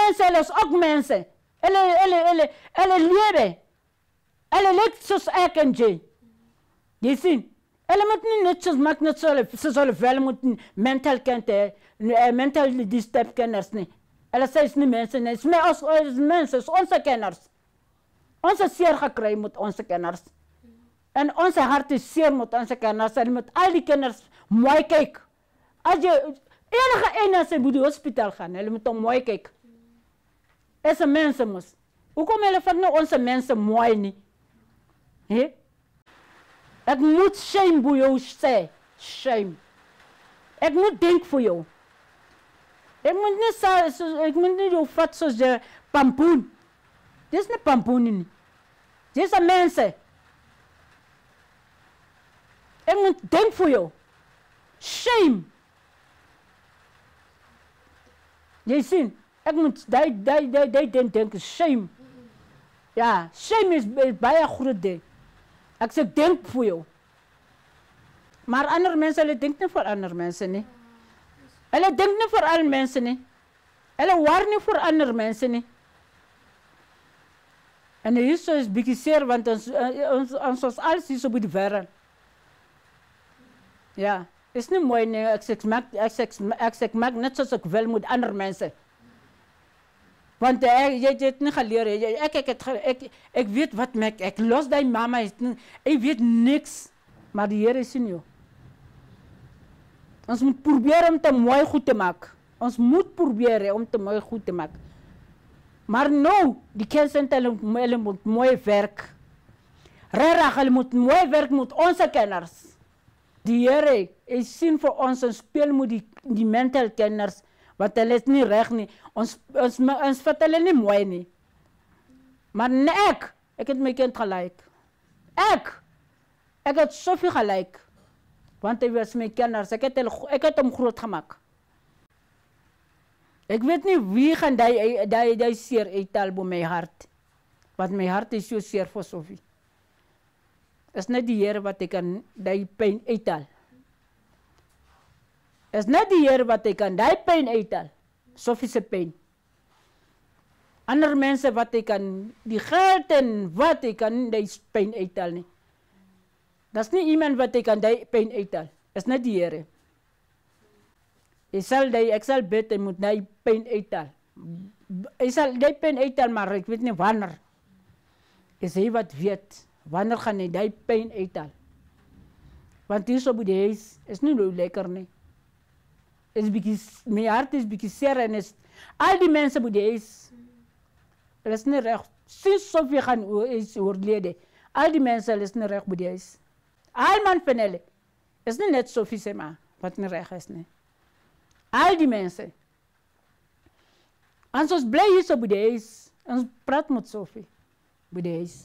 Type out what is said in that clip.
mensen, hulle is ook mensen. Hulle lewe. Hulle lyk soos ek en jy. Jy sien? Hulle moet nie net soos maak net soos hulle wel moet mental kente, mental disturbed kenners nie. Hulle sê is nie mense nie, is mense, is onze kenners. Ons is seer gekry met onze kenners. En onze hart is seer met onze kenners. En met al die kenners mooi kyk. As jy enige ene as jy moet die hospitaal gaan, hulle moet hom mooi kyk. Is een mense mos. Hoekom hulle vat nou onze mense mooi nie? He? Ek moet shame voor jou sê. Shame. Ek moet denk voor jou. Ek moet nie jou vat soos jy pampoen. Dit is nie pampoen nie. Dit is een mense. Ek moet denk voor jou. Shame. Jy sien, ek moet die denk, shame. Ja, shame is baie groot ding. Ek sê denk voor jou. Maar ander mense, hulle denk nie vir ander mense nie. Hulle denk nie vir al mense nie. Hulle waar nie vir ander mense nie. En hier so is bietjie seer, want ons alles hier so by die wêreld. Ja, is nie mooi nie, ek maak net soos ek wil met ander mense. Want jy het nie geleer, ek weet wat maak, ek los die mama, ek weet niks, maar die Here sien jou. Ons moet probeer om te mooi goed te maak. Ons moet probeer om te mooi goed te maak. Maar nou, die kinderen hulle moet mooi werk. Regtig, hulle moet mooi werk met onze kenners. Die Here, hy sien vir ons en speel met die mental kenners, want hulle is nie reg nie. Ons vat hulle nie mooi nie. Maar nee, ek het my kind gelijk. Ek het soveel gelijk. Want hy was my kenners, ek het hom groot gemaak. Ek weet nie wie gaan die seer uithaal by my hart. Want my hart is so seer vir Sophie. Is net die Here wat ek kan die pyn uithaal. Is net die Here wat ek kan die pyn uithaal. Sophie se pyn. Ander mense wat ek kan die geld en wat ek kan die pyn uithaal nie. Dat is nie iemand wat ek kan die pyn uithaal. Is net die Here. Ek sal bid, hy moet die pyn uithaal. Hy sal die pyn uithaal, maar ek weet nie wanneer. Is hy wat weet, wanneer gaan hy die pyn uithaal. Want hier so by die huis, is nie nou lekker nie. My hart is bietjie seer en al die mense by die huis, is nie reg. Sinds Sophie gaan oorlede, al die mense is nie reg by die huis. Almal van hulle, is nie net Sophie se ma, wat nie reg is nie. Al die mense. En ons bly hier so by die huis, ons praat met Sophie by die huis.